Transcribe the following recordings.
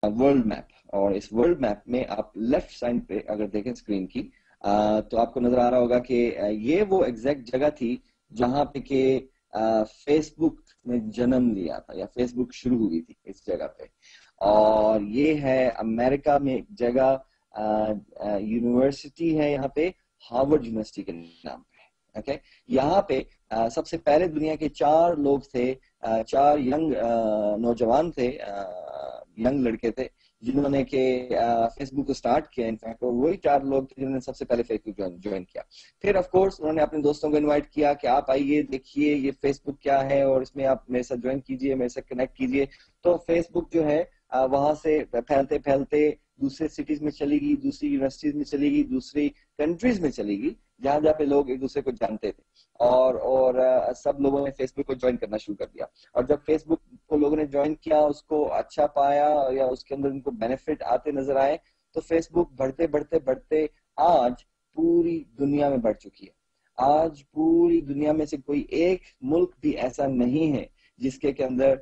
World map, और इस world map में आप लेफ्ट साइड पे अगर देखें स्क्रीन की, तो आपको नजर आ रहा होगा कि ये वो एग्जैक्ट जगह थी जहां पे के फेसबुक ने जन्म लिया था, या फेसबुक शुरू हुई थी इस जगह पे। और ये है अमेरिका में एक जगह, यूनिवर्सिटी है यहाँ पे, हार्वर्ड यूनिवर्सिटी के नाम पे। ओके, यहाँ पे सबसे पहले दुनिया के 4 लोग थे, 4 यंग नौजवान थे, यंग लड़के थे, जिन्होंने के फेसबुक को स्टार्ट किया। इनफैक्ट वही 4 लोग थे जिन्होंने सबसे पहले फेसबुक ज्वाइन किया। फिर ऑफ कोर्स उन्होंने अपने दोस्तों को इनवाइट किया कि आप आइए, देखिए ये फेसबुक क्या है, और इसमें आप मेरे साथ ज्वाइन कीजिए, मेरे साथ कनेक्ट कीजिए। तो फेसबुक जो है वहां से फैलते फैलते दूसरे सिटीज में चली गई, दूसरी यूनिवर्सिटीज में चली गई, दूसरी कंट्रीज में चली गई, जहां जहाँ पे लोग एक दूसरे को जानते थे। और सब लोगों ने फेसबुक को ज्वाइन करना शुरू कर दिया। और जब फेसबुक को लोगों ने ज्वाइन किया, उसको अच्छा पाया, या उसके अंदर उनको बेनिफिट आते नजर आए, तो फेसबुक बढ़ते बढ़ते बढ़ते आज पूरी दुनिया में बढ़ चुकी है। आज पूरी दुनिया में से कोई एक मुल्क भी ऐसा नहीं है जिसके के अंदर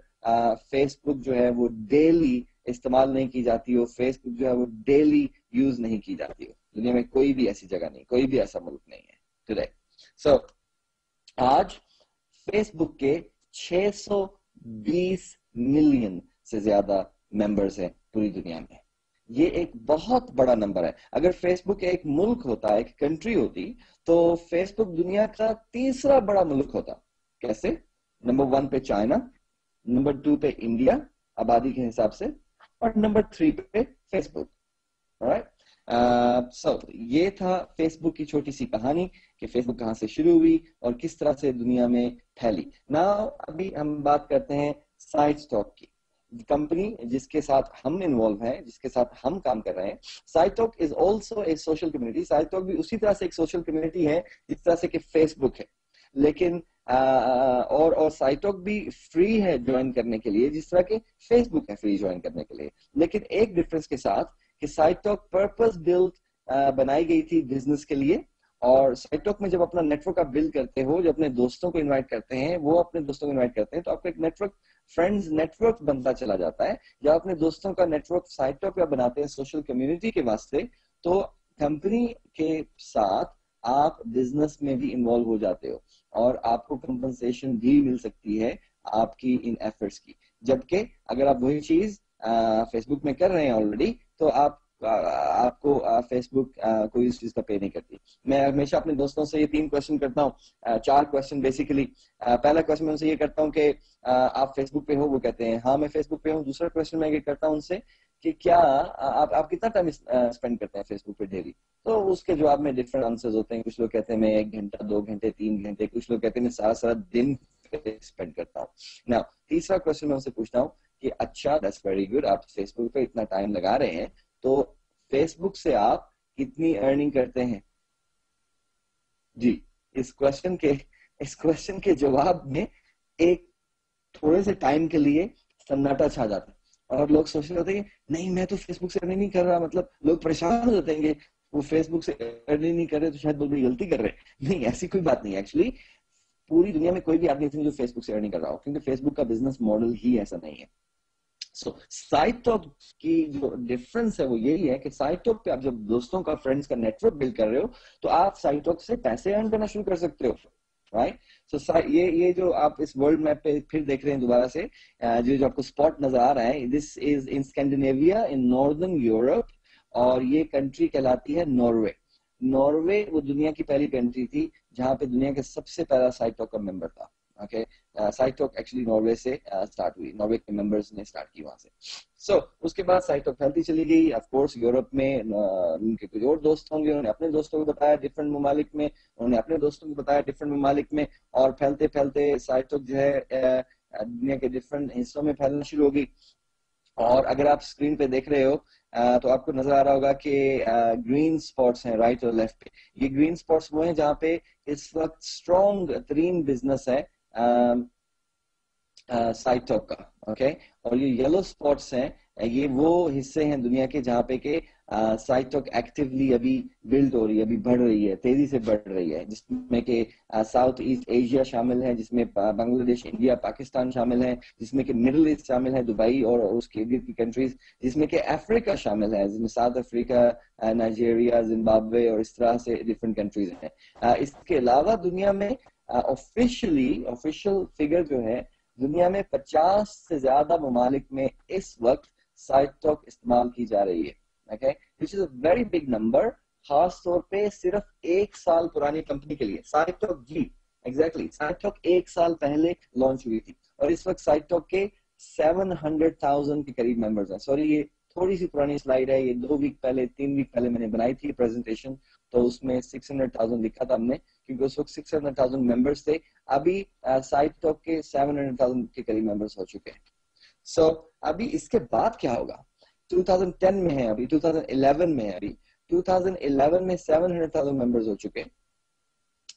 फेसबुक जो है वो डेली इस्तेमाल नहीं की जाती हो, फेसबुक जो है वो डेली यूज नहीं की जाती हो। दुनिया में कोई भी ऐसी जगह नहीं, कोई भी ऐसा मुल्क नहीं है टुडे। सो आज फेसबुक के 620 मिलियन से ज्यादा मेंबर्स हैं पूरी दुनिया में। ये एक बहुत बड़ा नंबर है। अगर फेसबुक एक मुल्क होता, एक कंट्री होती, तो फेसबुक दुनिया का तीसरा बड़ा मुल्क होता। कैसे? नंबर 1 पे चाइना, नंबर 2 पे इंडिया आबादी के हिसाब से, और नंबर 3 पे फेसबुक। ऑलराइट, सो ये था फेसबुक की छोटी सी कहानी कि फेसबुक कहां से शुरू हुई और किस तरह से दुनिया में फैली। नाउ अभी हम बात करते हैं साइटस्टॉक की, कंपनी जिसके साथ हम इन्वॉल्व हैं, जिसके साथ हम काम कर रहे हैं। SiteTalk is also a social community. SiteTalk भी उसी तरह से एक सोशल कम्युनिटी है जिस तरह से कि फेसबुक है, लेकिन और साइटस्टॉक भी फ्री है ज्वाइन करने के लिए, जिस तरह के फेसबुक है फ्री ज्वाइन करने के लिए। लेकिन एक डिफरेंस के साथ कि साइटस्टॉक पर्पस बिल्ट बनाई गई थी बिजनेस के लिए, और साइटस्टॉक में जब अपना नेटवर्क आप बिल्ड करते हो, जब अपने दोस्तों को इनवाइट करते हैं, वो अपने दोस्तों को इनवाइट करते हैं, तो आपका एक नेटवर्क, फ्रेंड्स नेटवर्क बनता चला जाता है। जब अपने दोस्तों का नेटवर्क साइटस्टॉक पे बनाते हैं सोशल कम्युनिटी के वास्ते, तो कंपनी के साथ आप बिजनेस में भी इन्वॉल्व हो जाते हो, और आपको कंपनसेशन भी मिल सकती है आपकी इन एफर्ट्स की। जबकि अगर आप वही चीज फेसबुक में कर रहे हैं ऑलरेडी, तो आपको फेसबुक कोई इस चीज का पे नहीं करती। मैं हमेशा अपने दोस्तों से ये 3 क्वेश्चन करता हूँ, 4 क्वेश्चन बेसिकली। पहला क्वेश्चन मैं उनसे ये करता हूँ कि आप फेसबुक पे हो? वो कहते हैं हाँ मैं फेसबुक पे हूँ। दूसरा क्वेश्चन मैं ये करता हूँ उनसे कि क्या आप कितना टाइम स्पेंड करते हैं फेसबुक पे डेली? तो उसके जवाब में डिफरेंट आंसर्स होते हैं। कुछ लोग कहते हैं मैं 1 घंटा, 2 घंटे, 3 घंटे, कुछ लोग कहते हैं मैं सारा सारा दिन स्पेंड करता हूँ। नाउ तीसरा क्वेश्चन मैं उनसे पूछता हूँ कि अच्छा दैट्स वेरी गुड, आप फेसबुक पे इतना टाइम लगा रहे हैं, तो फेसबुक से आप कितनी अर्निंग करते हैं? जी, इस क्वेश्चन के जवाब में एक थोड़े से टाइम के लिए सन्नाटा छा जाता है, और लोग सोच रहे होते हैं नहीं मैं तो फेसबुक से अर्निंग नहीं कर रहा। मतलब लोग परेशान हो जाते हैं कि वो फेसबुक से अर्निंग नहीं कर रहे, तो शायद बहुत बड़ी गलती कर रहे हैं। नहीं, ऐसी कोई बात नहीं। एक्चुअली पूरी दुनिया में कोई भी आदमी नहीं जो फेसबुक से अर्निंग कर रहा हो, क्योंकि फेसबुक का बिजनेस मॉडल ही ऐसा नहीं है। सो साइटस्टॉक की जो डिफरेंस है वो यही है कि साइटस्टॉक पे आप जब दोस्तों का, फ्रेंड्स का नेटवर्क बिल्ड कर रहे हो, तो आप साइटस्टॉक से पैसे अर्न करना शुरू कर सकते हो। राइट, सो ये जो आप इस वर्ल्ड मैप पे फिर देख रहे हैं दोबारा से, जो आपको स्पॉट नजर आ रहा है, this is in Scandinavia in northern Europe, और ये कंट्री कहलाती है नॉर्वे। नॉर्वे वो दुनिया की पहली कंट्री थी जहां पे दुनिया का सबसे पहला साइटस्टॉक का मेंबर था। ओके, साइटस्टॉक एक्चुअली नॉर्वे से स्टार्ट हुई, नॉर्वे के मेंबर्स ने स्टार्ट की वहां से। सो उसके बाद साइटस्टॉक फैलती चली गई। ऑफ कोर्स यूरोप में उनके कुछ और दोस्त होंगे, उन्होंने अपने दोस्तों को बताया डिफरेंट ममालिक में, उन्होंने अपने दोस्तों को बताया डिफरेंट ममालिक में, और फैलते फैलते साइटस्टॉक जो है दुनिया के डिफरेंट हिस्सों में फैलना शुरू होगी। और अगर आप स्क्रीन पे देख रहे हो तो आपको नजर आ रहा होगा कि ग्रीन स्पॉट्स हैं राइट और लेफ्ट पे। ये ग्रीन स्पॉट्स वो हैं जहाँ पे इस वक्त स्ट्रॉन्ग तरीन बिजनेस है साइटस्टॉक का। ओके, और ये येलो स्पॉट्स हैं, ये वो हिस्से हैं दुनिया के जहाँ पे के साइटॉक एक्टिवली अभी बिल्ड हो रही है, अभी बढ़ रही है, तेजी से बढ़ रही है, जिसमें कि साउथ ईस्ट एशिया शामिल है, जिसमें बांग्लादेश, इंडिया, पाकिस्तान शामिल है, जिसमें कि मिडिल ईस्ट शामिल है, दुबई और उसके इर्द की कंट्रीज, जिसमें कि अफ्रीका शामिल है, जिसमें साउथ अफ्रीका, नाइजीरिया, जिम्बाब्वे और इस तरह से डिफरेंट कंट्रीज हैं। इसके अलावा दुनिया में ऑफिशियल फिगर जो है, दुनिया में 50 से ज्यादा ममालिक में इस वक्त साइटॉक इस्तेमाल की जा रही है। Okay, which is a very big number, खास तौर पे सिर्फ 1 साल पुरानी कंपनी के लिए। साइटॉक जी एग्जैक्टली साइटॉक 1 साल पहले लॉन्च हुई थी और इस वक्त साइटॉक के 700,000 के करीब मेंबर्स हैं। सॉरी, ये थोड़ी सी पुरानी स्लाइड है, ये 2 वीक पहले 3 वीक पहले मैंने बनाई थी प्रेजेंटेशन, तो उसमें 600,000 लिखा था हमने, क्योंकि उस वक्त 600,000 मेंबर्स थे। अभी साइटॉक के 700,000 के करीब मेंबर्स हो चुके हैं। सो अभी इसके बाद क्या होगा? 2010 में है, अभी 2011 में है, अभी 2011 में 700,000 मेंबर्स हो चुके हैं।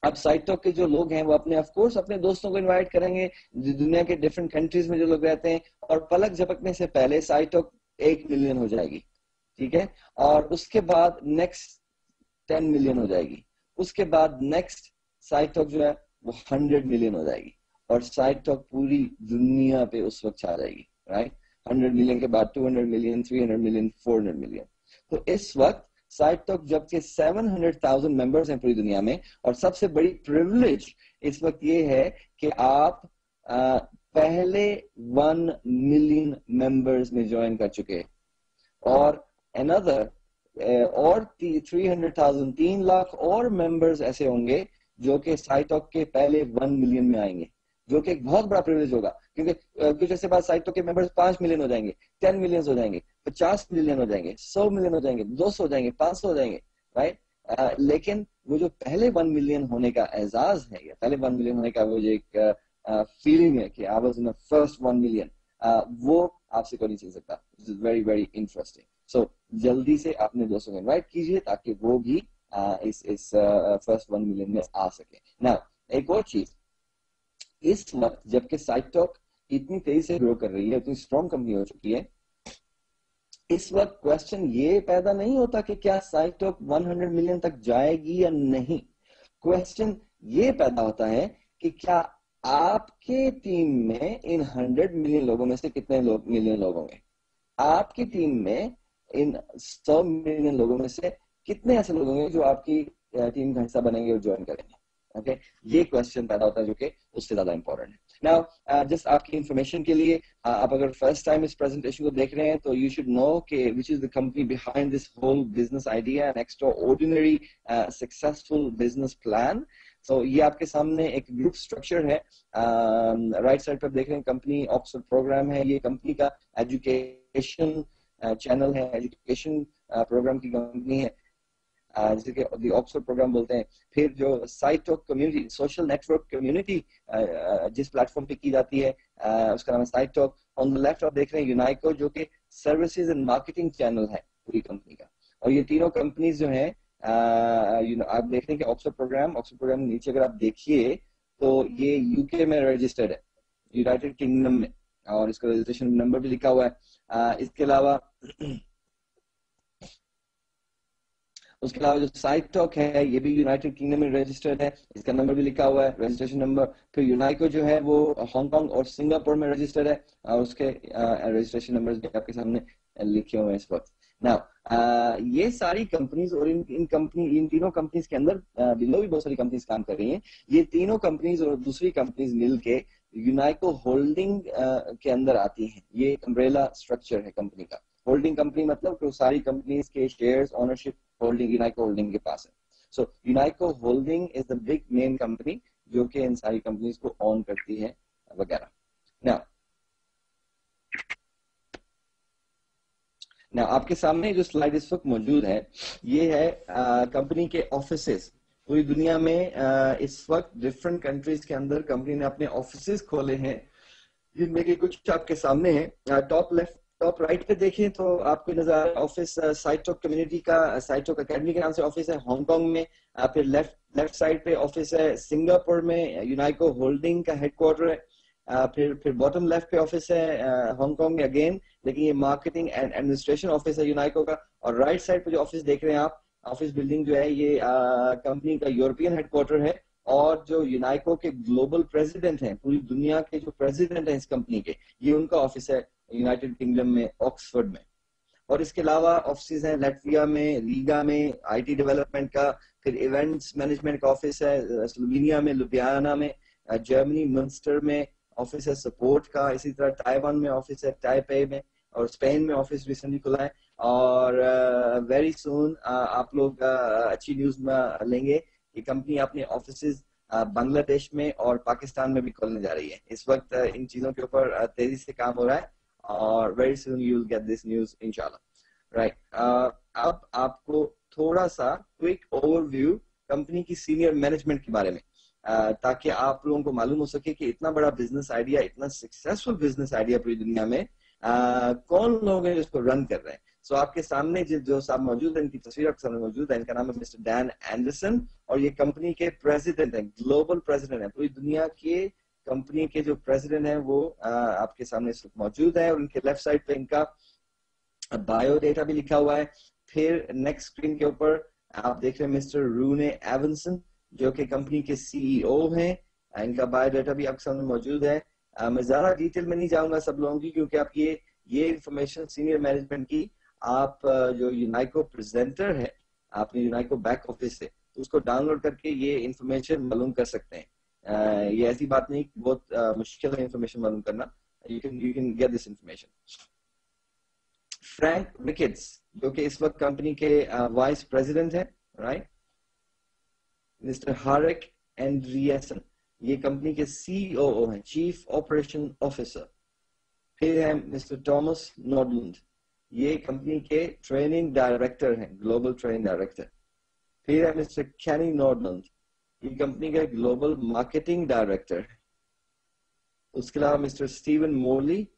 अब साइटॉक के जो लोग हैं वो अपने ऑफ कोर्स अपने दोस्तों को इनवाइट करेंगे दुनिया के डिफरेंट कंट्रीज में जो लोग रहते हैं, और पलक झपकने से पहले साइटॉक 1 मिलियन हो जाएगी, ठीक है। और उसके बाद नेक्स्ट 10 मिलियन हो जाएगी, उसके बाद नेक्स्ट साइटॉक जो है वो 100 मिलियन हो जाएगी, और साइटॉक पूरी दुनिया पे उस वक्त छा जाएगी, राइट। 100 मिलियन के बाद 200 मिलियन, 300 मिलियन, 400 मिलियन। तो इस वक्त साइटॉक जबकि 700,000 मेंबर्स हैं पूरी दुनिया में, और सबसे बड़ी प्रिविलेज इस वक्त ये है कि आप पहले 1 मिलियन मेंबर्स में ज्वाइन कर चुके हैं, और अनदर और 300,000, 3 लाख और मेंबर्स ऐसे होंगे जो कि साइटॉक के पहले 1 मिलियन में आएंगे, जो कि एक बहुत बड़ा प्रिविलेज होगा, क्योंकि कुछ ऐसे बाद साइटॉक के मेंबर्स 5 मिलियन हो जाएंगे, 10 मिलियन हो जाएंगे, 50 मिलियन हो जाएंगे, 100 मिलियन हो जाएंगे, 200 हो जाएंगे, 500 हो जाएंगे, राइट। लेकिन वो जो पहले 1 मिलियन होने का एजाज है, या पहले 1 मिलियन होने का वो जो एक फीलिंग है कि I was in the first 1 million, वो आपसे कोई नहीं सीख सकता। This is very very interesting. So जल्दी से अपने दोस्तों को इन्वाइट कीजिए ताकि वो भी इस फर्स्ट 1 मिलियन में आ सके। नाउ एक और चीज, इस वक्त जबकि साइटॉक इतनी तेजी से ग्रो कर रही है, इतनी स्ट्रॉन्ग कंपनी हो चुकी है, इस वक्त क्वेश्चन ये पैदा नहीं होता कि क्या साइटॉक 100 मिलियन तक जाएगी या नहीं। क्वेश्चन ये पैदा होता है कि क्या आपके टीम में इन 100 मिलियन लोगों में से कितने मिलियन लोग होंगे, आपकी टीम में इन 100 मिलियन लोगों में से कितने ऐसे लोग होंगे जो आपकी टीम का हिस्सा बनेंगे और ज्वाइन करेंगे। ओके, ये क्वेश्चन पैदा होता है जो कि उससे ज्यादा इंपॉर्टेंट है। नाउ जस्ट आपकी इंफॉर्मेशन के लिए, आप अगर फर्स्ट टाइम इस प्रेजेंटेशन को देख रहे हैं तो यू शुड नो कि which is the company behind this whole business idea and extraordinary successful business plan. So ये आपके सामने एक ग्रुप स्ट्रक्चर है, राइट साइड पर देख रहे हैं कंपनी ऑक्सफोर्ड प्रोग्राम है, ये कंपनी का एजुकेशन चैनल है, एजुकेशन प्रोग्राम की कंपनी है, जिसे कि ऑक्सफोर्ड प्रोग्राम बोलते हैं। फिर जो साइटॉक कम्युनिटी, सोशल नेटवर्क कम्युनिटी जिस प्लेटफॉर्म पे की जाती है, उसका नाम है साइटॉक। ऑन द लेफ्ट आप देख रहे हैं यूनाइको, जो कि सर्विसेज एंड मार्केटिंग चैनल है पूरी कंपनी का। और ये तीनों कंपनीज जो है, आप देख रहे हैं कि ऑक्सफोर्ड प्रोग्राम नीचे अगर आप देखिए तो ये यूके में रजिस्टर्ड है, यूनाइटेड किंगडम में, और इसका रजिस्ट्रेशन नंबर भी लिखा हुआ है। इसके अलावा उसके अलावा जो साइटॉक है ये भी यूनाइटेड किंगडम में रजिस्टर्ड है, इसका नंबर भी लिखा हुआ है, रजिस्ट्रेशन नंबर। फिर यूनाइको जो है वो हांगकांग और सिंगापुर में रजिस्टर्ड है, और उसके रजिस्ट्रेशन नंबर्स भी आपके सामने लिखे हुए हैं इस वक्त। नाउ ये सारी कंपनीज, और इन तीनों कंपनीज के अंदर बिलो भी बहुत सारी कंपनीज काम कर रही हैं। ये तीनों कंपनीज और दूसरी कंपनीज मिलके यूनाइको होल्डिंग के अंदर आती हैं। ये अम्ब्रेला स्ट्रक्चर है कंपनी का। होल्डिंग कंपनी मतलब कि सारी कंपनीज के shares, ownership holding Unaico holding के पास है। So Unaico holding is the big main company जो कि इन सारी कंपनीज को ऑन करती है वगैरह। नाउ आपके सामने जो स्लाइड इस वक्त मौजूद है, ये है कंपनी के ऑफिसेस पूरी दुनिया में। इस वक्त डिफरेंट कंट्रीज के अंदर कंपनी ने अपने ऑफिसेस खोले हैं, जिनमें कि कुछ आपके सामने है। टॉप राइट पे देखें तो आपको नजर ऑफिस साइटॉक कम्युनिटी का, साइटॉक एकेडमी के नाम से ऑफिस है हांगकांग में। फिर लेफ्ट साइड पे ऑफिस है सिंगापुर में, यूनाइको होल्डिंग का हेडक्वार्टर है। फिर बॉटम लेफ्ट पे ऑफिस है हांगकांग में अगेन, लेकिन ये मार्केटिंग एंड एडमिनिस्ट्रेशन ऑफिस है यूनाइको का। और राइट साइड पे जो ऑफिस देख रहे हैं आप, ऑफिस बिल्डिंग जो है ये कंपनी का यूरोपियन हेडक्वार्टर है। और जो यूनाइको के ग्लोबल प्रेसिडेंट हैं, पूरी दुनिया के जो प्रेसिडेंट हैं इस कंपनी के, ये उनका ऑफिस है यूनाइटेड किंगडम में ऑक्सफोर्ड में। और इसके अलावा ऑफिस हैं लैटविया में, रीगा में आईटी डेवलपमेंट का, फिर इवेंट्स मैनेजमेंट का ऑफिस है स्लोवेनिया में लुबियाना में, जर्मनी मुंस्टर में ऑफिस है सपोर्ट का, इसी तरह ताइवान में ऑफिस है टाइपे में, और स्पेन में ऑफिस रिसेंटली खुला है। और वेरी सून आप लोग अच्छी न्यूज में लेंगे कि कंपनी अपने ऑफिस बांग्लादेश में और पाकिस्तान में भी खोलने जा रही है। इस वक्त इन चीजों के ऊपर तेजी से काम हो रहा है और very soon you will get this news इंशाल्लाह। राइट, अब आपको थोड़ा सा क्विक ओवरव्यू कंपनी की सीनियर मैनेजमेंट के बारे में, ताकि आप लोगों को मालूम हो सके कि इतना बड़ा बिजनेस आइडिया, इतना सक्सेसफुल बिजनेस आइडिया पूरी दुनिया में कौन लोग हैं जिसको रन कर रहे हैं। सो आपके सामने जो साहब मौजूद है, इनकी तस्वीर आपके सामने मौजूद है। इनका नाम है मिस्टर डैन एंडरसन और ये कंपनी के प्रेसिडेंट है, ग्लोबल प्रेसिडेंट है। पूरी दुनिया के कंपनी के जो प्रेसिडेंट है वो आपके सामने इस वक्त मौजूद है। और उनके लेफ्ट साइड पे इनका बायोडेटा भी लिखा हुआ है। फिर नेक्स्ट स्क्रीन के ऊपर आप देख रहे हैं मिस्टर रूने एवंसन, जो कि कंपनी के सीईओ हैं। इनका बायोडाटा भी आपके सामने मौजूद है। मैं ज्यादा डिटेल में नहीं जाऊंगा सब लोगों की, क्योंकि आप ये इंफॉर्मेशन सीनियर मैनेजमेंट की आप जो यूनाइको प्रेजेंटर है आपने यूनाइको बैक ऑफिस से, तो उसको डाउनलोड करके ये इंफॉर्मेशन मालूम कर सकते हैं। ये ऐसी बात नहीं, बहुत मुश्किल है इंफॉर्मेशन मालूम करना। You can get this information. Frank rickets, जो कि इस वक्त कंपनी के वाइस प्रेसिडेंट है, राइट। मिस्टर हारिक एंड्रियसन, ये कंपनी के सीईओ हैं, चीफ ऑपरेशन ऑफिसर। फिर है मिस्टर थॉमस नॉर्डलैंड, ये कंपनी के ट्रेनिंग डायरेक्टर हैं, ग्लोबल ट्रेनिंग डायरेक्टर। फिर है मिस्टर कैनी नॉर्डलैंड, ये कंपनी के ग्लोबल मार्केटिंग डायरेक्टर है। उसके अलावा मिस्टर स्टीवन मोरली,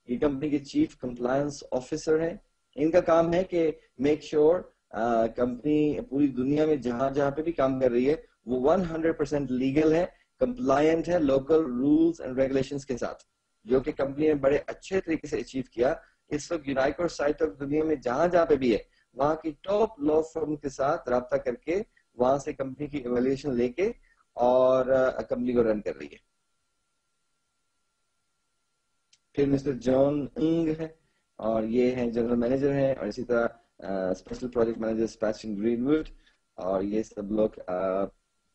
ये कंपनी के चीफ कंप्लायंस ऑफिसर हैं। इनका काम है कि मेक श्योर कंपनी पूरी दुनिया में जहां जहां पे भी काम कर रही है वो 100% लीगल है, कंप्लायंट है लोकल रूल्स एंड रेगुलेशंस के साथ, जो कि कंपनी ने बड़े अच्छे तरीके से अचीव किया। इस वक्त यूनाइको साइट ऑफ दुनिया में जहां जहां पे भी है वहां की टॉप लॉ फर्म के साथ राब्ता करके वहां से कंपनी की इवैल्यूएशन लेके और कंपनी को रन कर रही है। फिर मिस्टर जॉन इंग है और ये है जनरल मैनेजर हैं, और इसी तरह special project manager Sebastian greenwood, और ये सब लोग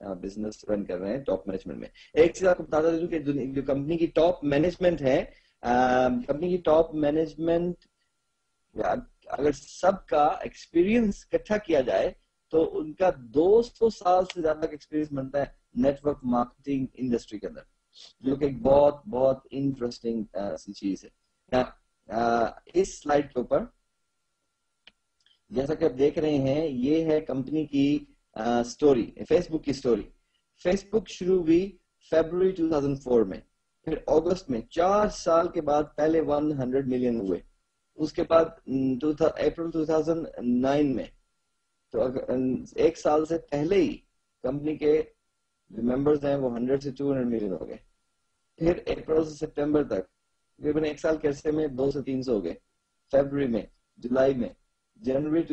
बिजनेस रन कर रहे हैं टॉप मैनेजमेंट में। एक चीज आपको बता दूं कि जो कंपनी की टॉप मैनेजमेंट है, कंपनी की टॉप मैनेजमेंट अगर सबका एक्सपीरियंस इकट्ठा किया जाए तो उनका 200 साल से ज्यादा का एक्सपीरियंस बनता है नेटवर्क मार्केटिंग इंडस्ट्री के अंदर, जो कि एक बहुत बहुत इंटरेस्टिंग सी चीज है। इस स्लाइड के ऊपर जैसा कि आप देख रहे हैं, ये है कंपनी की स्टोरी, फेसबुक की स्टोरी। फेसबुक शुरू हुई फरवरी 2004 में, फिर अगस्त में 4 साल के बाद पहले 100 मिलियन हुए। उसके बाद अप्रैल 2009 में, तो एक साल से पहले ही कंपनी के जो मेंबर्स हैं वो 100 से 200 मिलियन हो गए। फिर अप्रैल से सितंबर तक तकरीबन एक साल के अरसे में 200 से 300 हो गए। फरवरी में, जुलाई में, जनवरी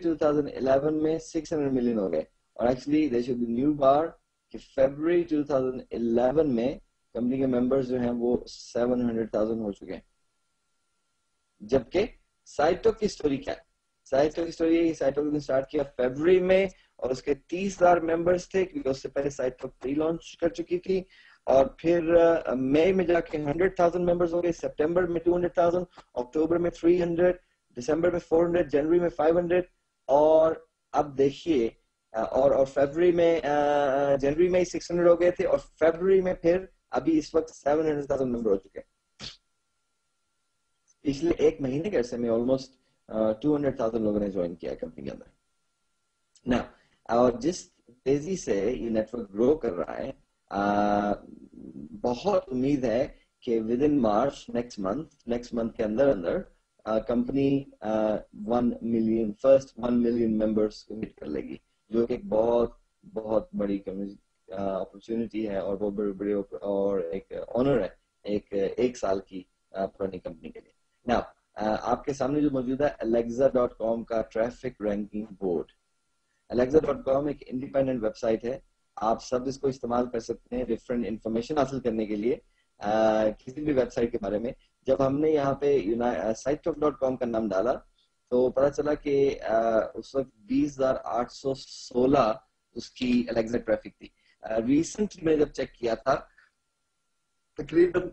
2011 में 600 मिलियन हो गए। और actually there should be new bar कि फरवरी 2011 में कंपनी के मेंबर्स जो हैं वो 700,000 हो चुके हैं। जबकि साइटो की स्टोरी क्या है? साइटो की स्टोरी, साइटो ने स्टार्ट किया फरवरी में और उसके 30,000 मेंबर्स थे, क्योंकि उससे पहले साइटो प्री लॉन्च कर चुकी थी। और फिर मई में जाके 100,000 मेंबर्स हो गए, सितंबर में 200,000, अक्टूबर में 300, दिसंबर में 400, जनवरी में 500, और अब देखिए और फरवरी में जनवरी में 600 हो गए थे, और फरवरी में फिर अभी इस वक्त 700,000 मेंबर हो चुके हैं। पिछले एक महीने के अरसे में ऑलमोस्ट 200,000 लोगों ने ज्वाइन किया कंपनी के अंदर ना। और जिस तेजी से ये नेटवर्क ग्रो कर रहा है, बहुत उम्मीद है कि with in March next month के अंदर अंदर कंपनी 1 मिलियन मेंबर्स को हिट कर लेगी, जो कि एक बहुत बहुत बड़ी अपॉर्चुनिटी है और बहुत बड़ी बड़ी और एक ऑनर है एक साल की पुरानी कंपनी के लिए। नाउ आपके सामने जो मौजूद है Alexa.com का ट्रैफिक रैंकिंग बोर्ड। Alexa.com एक इंडिपेंडेंट वेबसाइट है, आप सब इसको इस्तेमाल कर सकते हैं डिफरेंट इंफॉर्मेशन हासिल करने के लिए किसी भी वेबसाइट के बारे में। जब हमने यहाँ पे sitetalk.com का नाम डाला तो पता चला कि उस वक्त 20,816 उसकी Alexa ट्रैफिक थी। रिसेंटली मैंने जब चेक किया था तकरीबन